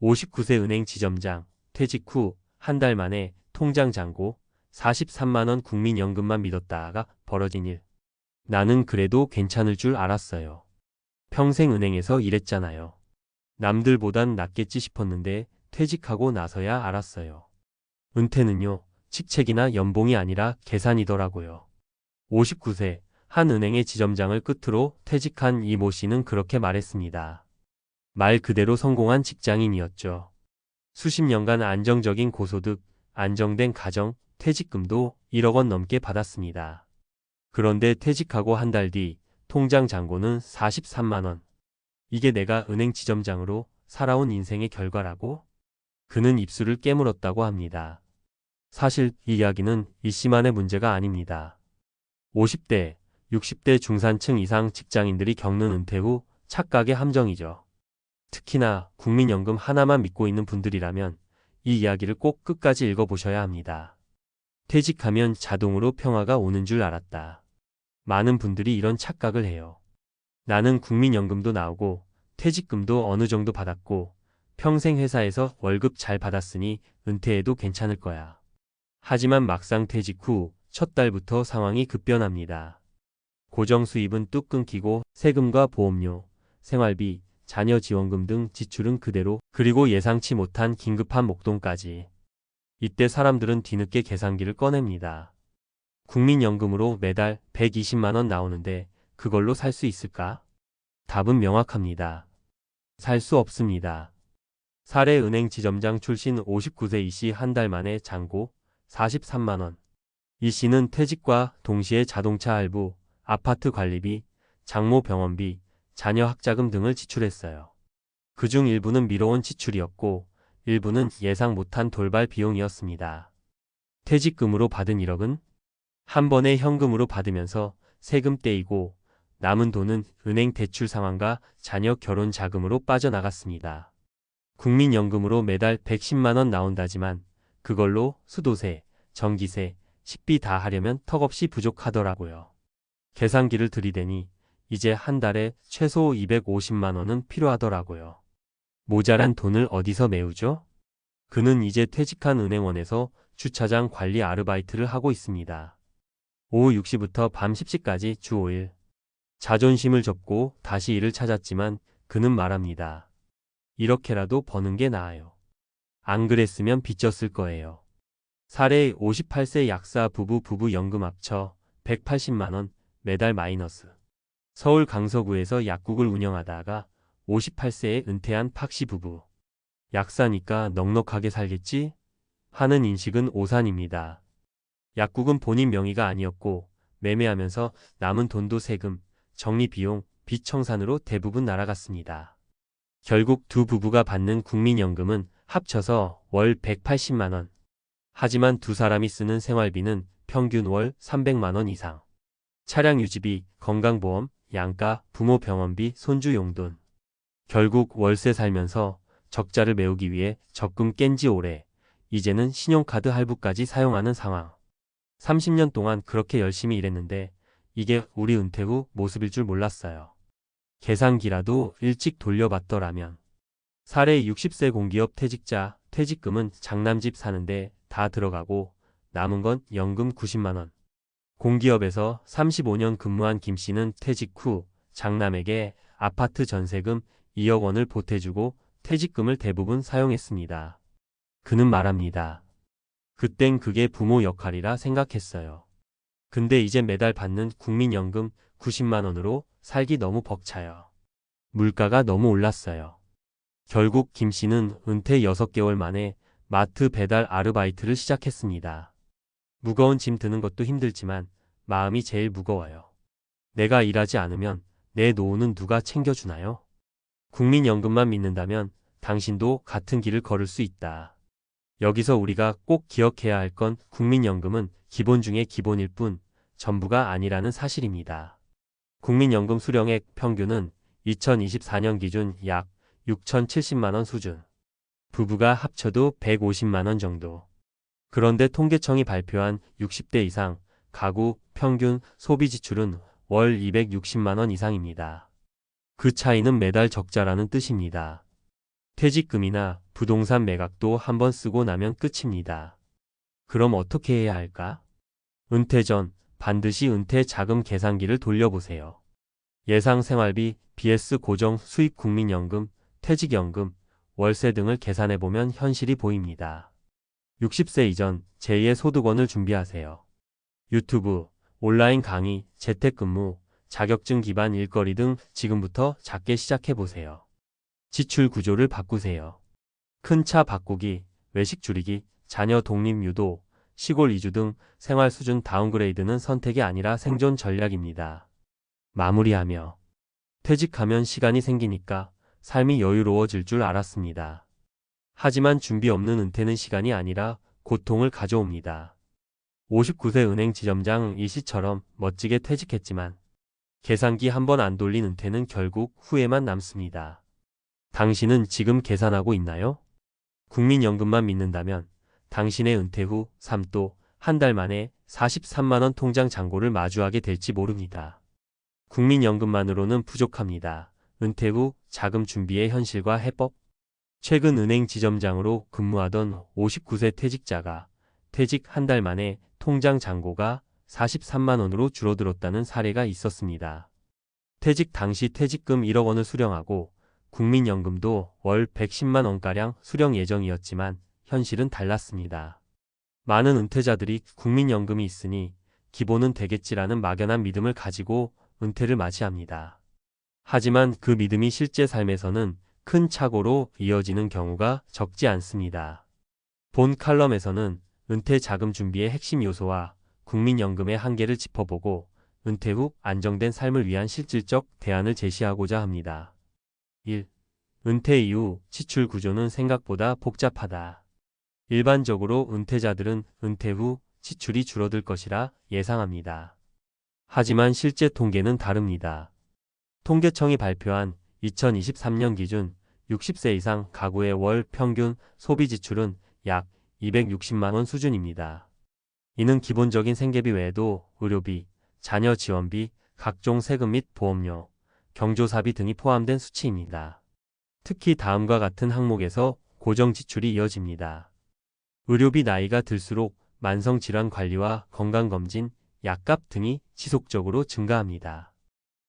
59세 은행 지점장, 퇴직 후 한 달 만에 통장 잔고 43만 원 국민연금만 믿었다가 벌어진 일. 나는 그래도 괜찮을 줄 알았어요. 평생 은행에서 일했잖아요. 남들보단 낫겠지 싶었는데 퇴직하고 나서야 알았어요. 은퇴는요, 직책이나 연봉이 아니라 계산이더라고요. 59세, 한 은행의 지점장을 끝으로 퇴직한 이 모 씨는 그렇게 말했습니다. 말 그대로 성공한 직장인이었죠. 수십 년간 안정적인 고소득, 안정된 가정, 퇴직금도 1억 원 넘게 받았습니다. 그런데 퇴직하고 한 달 뒤 통장 잔고는 43만 원. 이게 내가 은행 지점장으로 살아온 인생의 결과라고? 그는 입술을 깨물었다고 합니다. 사실 이 이야기는 이 씨만의 문제가 아닙니다. 50대, 60대 중산층 이상 직장인들이 겪는 은퇴 후 착각의 함정이죠. 특히나 국민연금 하나만 믿고 있는 분들이라면 이 이야기를 꼭 끝까지 읽어보셔야 합니다. 퇴직하면 자동으로 평화가 오는 줄 알았다. 많은 분들이 이런 착각을 해요. 나는 국민연금도 나오고 퇴직금도 어느 정도 받았고 평생 회사에서 월급 잘 받았으니 은퇴해도 괜찮을 거야. 하지만 막상 퇴직 후 첫 달부터 상황이 급변합니다. 고정 수입은 뚝 끊기고 세금과 보험료, 생활비, 자녀 지원금 등 지출은 그대로, 그리고 예상치 못한 긴급한 목돈까지. 이때 사람들은 뒤늦게 계산기를 꺼냅니다. 국민연금으로 매달 120만 원 나오는데 그걸로 살 수 있을까? 답은 명확합니다. 살 수 없습니다. 사례 은행 지점장 출신 59세 이 씨 한 달 만에 잔고 43만 원. 이 씨는 퇴직과 동시에 자동차 할부, 아파트 관리비, 장모 병원비, 자녀 학자금 등을 지출했어요. 그중 일부는 미뤄온 지출이었고 일부는 예상 못한 돌발 비용이었습니다. 퇴직금으로 받은 1억은 한 번에 현금으로 받으면서 세금 떼이고 남은 돈은 은행 대출 상환과 자녀 결혼 자금으로 빠져나갔습니다. 국민연금으로 매달 110만 원 나온다지만 그걸로 수도세, 전기세, 식비 다 하려면 턱없이 부족하더라고요. 계산기를 들이대니 이제 한 달에 최소 250만 원은 필요하더라고요. 모자란 돈을 어디서 메우죠? 그는 이제 퇴직한 은행원에서 주차장 관리 아르바이트를 하고 있습니다. 오후 6시부터 밤 10시까지 주 5일. 자존심을 접고 다시 일을 찾았지만 그는 말합니다. 이렇게라도 버는 게 나아요. 안 그랬으면 빚졌을 거예요. 사례 58세 약사 부부 연금 합쳐 180만 원, 매달 마이너스. 서울 강서구에서 약국을 운영하다가 58세에 은퇴한 박씨 부부. 약사니까 넉넉하게 살겠지? 하는 인식은 오산입니다. 약국은 본인 명의가 아니었고 매매하면서 남은 돈도 세금, 정리비용, 빚 청산으로 대부분 날아갔습니다. 결국 두 부부가 받는 국민연금은 합쳐서 월 180만 원. 하지만 두 사람이 쓰는 생활비는 평균 월 300만 원 이상. 차량 유지비, 건강보험, 양가, 부모 병원비, 손주 용돈. 결국 월세 살면서 적자를 메우기 위해 적금 깬 지 오래, 이제는 신용카드 할부까지 사용하는 상황. 30년 동안 그렇게 열심히 일했는데 이게 우리 은퇴 후 모습일 줄 몰랐어요. 계산기라도 일찍 돌려받더라면. 사례 60세 공기업 퇴직자, 퇴직금은 장남집 사는데 다 들어가고 남은 건 연금 90만 원. 공기업에서 35년 근무한 김 씨는 퇴직 후 장남에게 아파트 전세금 2억 원을 보태주고 퇴직금을 대부분 사용했습니다. 그는 말합니다. 그땐 그게 부모 역할이라 생각했어요. 근데 이제 매달 받는 국민연금 90만 원으로 살기 너무 벅차요. 물가가 너무 올랐어요. 결국 김 씨는 은퇴 6개월 만에 마트 배달 아르바이트를 시작했습니다. 무거운 짐 드는 것도 힘들지만 마음이 제일 무거워요. 내가 일하지 않으면 내 노후는 누가 챙겨주나요? 국민연금만 믿는다면 당신도 같은 길을 걸을 수 있다. 여기서 우리가 꼭 기억해야 할 건 국민연금은 기본 중에 기본일 뿐 전부가 아니라는 사실입니다. 국민연금 수령액 평균은 2024년 기준 약 6,070만 원 수준. 부부가 합쳐도 150만 원 정도. 그런데 통계청이 발표한 60대 이상 가구 평균 소비 지출은 월 260만 원 이상입니다. 그 차이는 매달 적자라는 뜻입니다. 퇴직금이나 부동산 매각도 한번 쓰고 나면 끝입니다. 그럼 어떻게 해야 할까? 은퇴 전 반드시 은퇴 자금 계산기를 돌려보세요. 예상 생활비, vs 고정 수입 국민연금, 퇴직연금, 월세 등을 계산해보면 현실이 보입니다. 60세 이전 제2의 소득원을 준비하세요. 유튜브, 온라인 강의, 재택근무, 자격증 기반 일거리 등 지금부터 작게 시작해보세요. 지출 구조를 바꾸세요. 큰 차 바꾸기, 외식 줄이기, 자녀 독립 유도, 시골 이주 등 생활 수준 다운그레이드는 선택이 아니라 생존 전략입니다. 마무리하며 퇴직하면 시간이 생기니까 삶이 여유로워질 줄 알았습니다. 하지만 준비 없는 은퇴는 시간이 아니라 고통을 가져옵니다. 59세 은행 지점장 이씨처럼 멋지게 퇴직했지만 계산기 한 번 안 돌린 은퇴는 결국 후회만 남습니다. 당신은 지금 계산하고 있나요? 국민연금만 믿는다면 당신의 은퇴 후 삶도 한 달 만에 43만 원 통장 잔고를 마주하게 될지 모릅니다. 국민연금만으로는 부족합니다. 은퇴 후 자금 준비의 현실과 해법. 최근 은행 지점장으로 근무하던 59세 퇴직자가 퇴직 한 달 만에 통장 잔고가 43만 원으로 줄어들었다는 사례가 있었습니다. 퇴직 당시 퇴직금 1억 원을 수령하고 국민연금도 월 110만 원가량 수령 예정이었지만 현실은 달랐습니다. 많은 은퇴자들이 국민연금이 있으니 기본은 되겠지라는 막연한 믿음을 가지고 은퇴를 맞이합니다. 하지만 그 믿음이 실제 삶에서는 큰 착오로 이어지는 경우가 적지 않습니다. 본 칼럼에서는 은퇴 자금 준비의 핵심 요소와 국민연금의 한계를 짚어보고 은퇴 후 안정된 삶을 위한 실질적 대안을 제시하고자 합니다. 1. 은퇴 이후 지출 구조는 생각보다 복잡하다. 일반적으로 은퇴자들은 은퇴 후 지출이 줄어들 것이라 예상합니다. 하지만 실제 통계는 다릅니다. 통계청이 발표한 2023년 기준 60세 이상 가구의 월 평균 소비 지출은 약 260만 원 수준입니다. 이는 기본적인 생계비 외에도 의료비, 자녀 지원비, 각종 세금 및 보험료, 경조사비 등이 포함된 수치입니다. 특히 다음과 같은 항목에서 고정 지출이 이어집니다. 의료비 나이가 들수록 만성질환 관리와 건강검진, 약값 등이 지속적으로 증가합니다.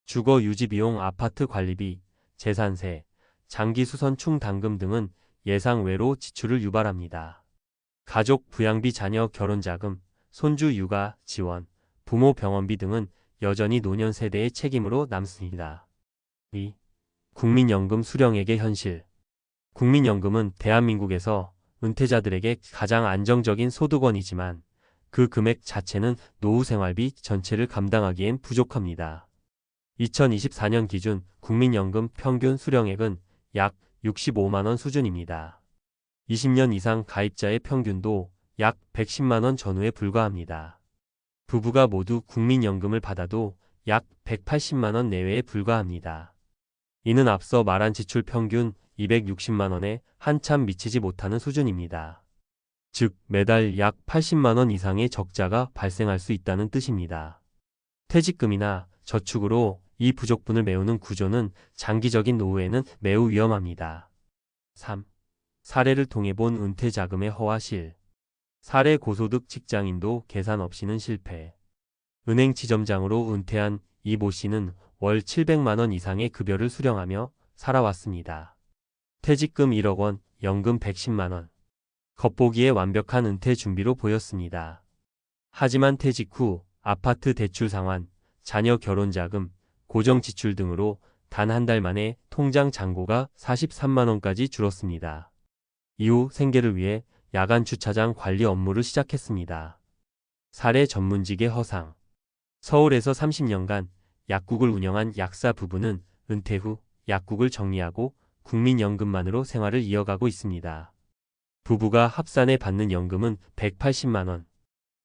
주거 유지비용, 아파트 관리비, 재산세, 장기 수선 충당금 등은 예상 외로 지출을 유발합니다. 가족 부양비, 자녀 결혼자금, 손주 육아 지원, 부모 병원비 등은 여전히 노년 세대의 책임으로 남습니다. 2. 국민연금 수령액의 현실. 국민연금은 대한민국에서 은퇴자들에게 가장 안정적인 소득원이지만 그 금액 자체는 노후 생활비 전체를 감당하기엔 부족합니다. 2024년 기준 국민연금 평균 수령액은 약 65만 원 수준입니다. 20년 이상 가입자의 평균도 약 110만 원 전후에 불과합니다. 부부가 모두 국민연금을 받아도 약 180만 원 내외에 불과합니다. 이는 앞서 말한 지출 평균 260만 원에 한참 미치지 못하는 수준입니다. 즉 매달 약 80만 원 이상의 적자가 발생할 수 있다는 뜻입니다. 퇴직금이나 저축으로 이 부족분을 메우는 구조는 장기적인 노후에는 매우 위험합니다. 3. 사례를 통해 본 은퇴 자금의 허와실. 사례 고소득 직장인도 계산 없이는 실패. 은행 지점장으로 은퇴한 이 모 씨는 월 700만 원 이상의 급여를 수령하며 살아왔습니다. 퇴직금 1억 원, 연금 110만 원. 겉보기에 완벽한 은퇴 준비로 보였습니다. 하지만 퇴직 후 아파트 대출 상환, 자녀 결혼 자금, 고정 지출 등으로 단 한 달 만에 통장 잔고가 43만 원까지 줄었습니다. 이후 생계를 위해 야간 주차장 관리 업무를 시작했습니다. 사례 전문직의 허상. 서울에서 30년간 약국을 운영한 약사 부부는 은퇴 후 약국을 정리하고 국민연금만으로 생활을 이어가고 있습니다. 부부가 합산해 받는 연금은 180만 원.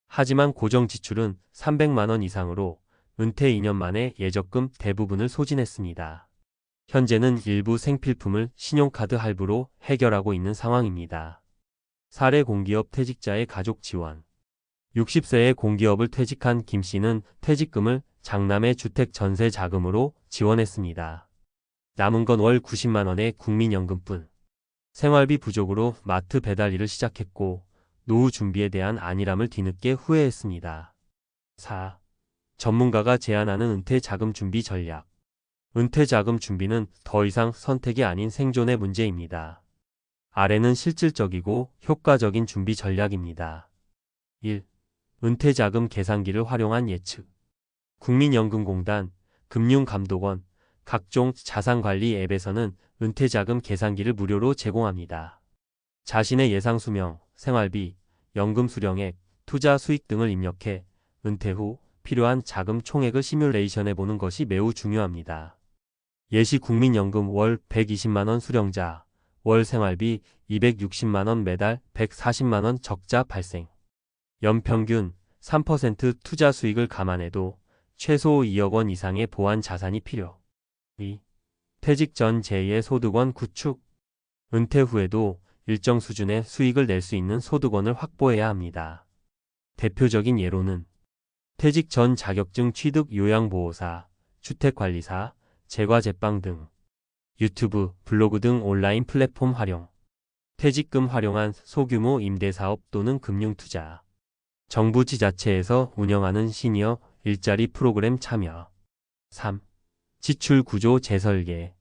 하지만 고정 지출은 300만 원 이상으로 은퇴 2년 만에 예적금 대부분을 소진했습니다. 현재는 일부 생필품을 신용카드 할부로 해결하고 있는 상황입니다. 사례 공기업 퇴직자의 가족 지원. 60세의 공기업을 퇴직한 김 씨는 퇴직금을 장남의 주택 전세 자금으로 지원했습니다. 남은 건 월 90만 원의 국민연금뿐. 생활비 부족으로 마트 배달 일을 시작했고 노후 준비에 대한 안일함을 뒤늦게 후회했습니다. 4. 전문가가 제안하는 은퇴 자금 준비 전략. 은퇴 자금 준비는 더 이상 선택이 아닌 생존의 문제입니다. 아래는 실질적이고 효과적인 준비 전략입니다. 1. 은퇴 자금 계산기를 활용한 예측. 국민연금공단, 금융감독원, 각종 자산관리 앱에서는 은퇴자금 계산기를 무료로 제공합니다. 자신의 예상 수명, 생활비, 연금 수령액, 투자 수익 등을 입력해 은퇴 후 필요한 자금 총액을 시뮬레이션해 보는 것이 매우 중요합니다. 예시 국민연금 월 120만원 수령자, 월 생활비 260만원 매달 140만원 적자 발생. 연평균 3% 투자 수익을 감안해도 최소 2억 원 이상의 보완 자산이 필요. 2. 퇴직 전 제2의 소득원 구축. 은퇴 후에도 일정 수준의 수익을 낼 수 있는 소득원을 확보해야 합니다. 대표적인 예로는 퇴직 전 자격증 취득 요양보호사, 주택관리사, 제과제빵 등, 유튜브, 블로그 등 온라인 플랫폼 활용, 퇴직금 활용한 소규모 임대사업 또는 금융투자, 정부 지자체에서 운영하는 시니어 일자리 프로그램 참여. 3. 지출 구조 재설계.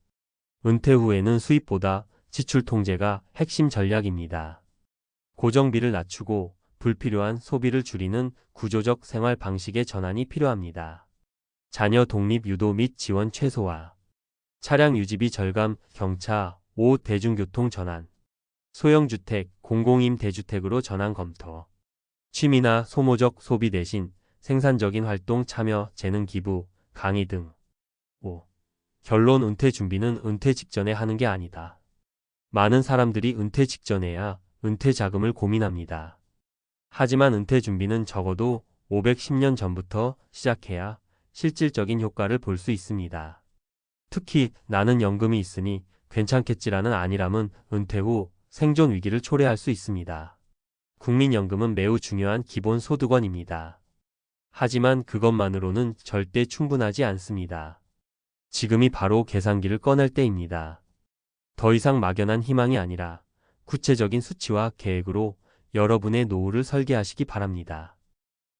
은퇴 후에는 수입보다 지출 통제가 핵심 전략입니다. 고정비를 낮추고 불필요한 소비를 줄이는 구조적 생활 방식의 전환이 필요합니다. 자녀 독립 유도 및 지원 최소화. 차량 유지비 절감, 경차, 5. 대중교통 전환. 소형주택, 공공임대주택으로 전환 검토. 취미나 소모적 소비 대신 생산적인 활동 참여, 재능 기부, 강의 등. 5. 결론 은퇴 준비는 은퇴 직전에 하는 게 아니다. 많은 사람들이 은퇴 직전에야 은퇴 자금을 고민합니다. 하지만 은퇴 준비는 적어도 510년 전부터 시작해야 실질적인 효과를 볼 수 있습니다. 특히 나는 연금이 있으니 괜찮겠지라는 안일함은 은퇴 후 생존 위기를 초래할 수 있습니다. 국민연금은 매우 중요한 기본 소득원입니다. 하지만 그것만으로는 절대 충분하지 않습니다. 지금이 바로 계산기를 꺼낼 때입니다. 더 이상 막연한 희망이 아니라 구체적인 수치와 계획으로 여러분의 노후를 설계하시기 바랍니다.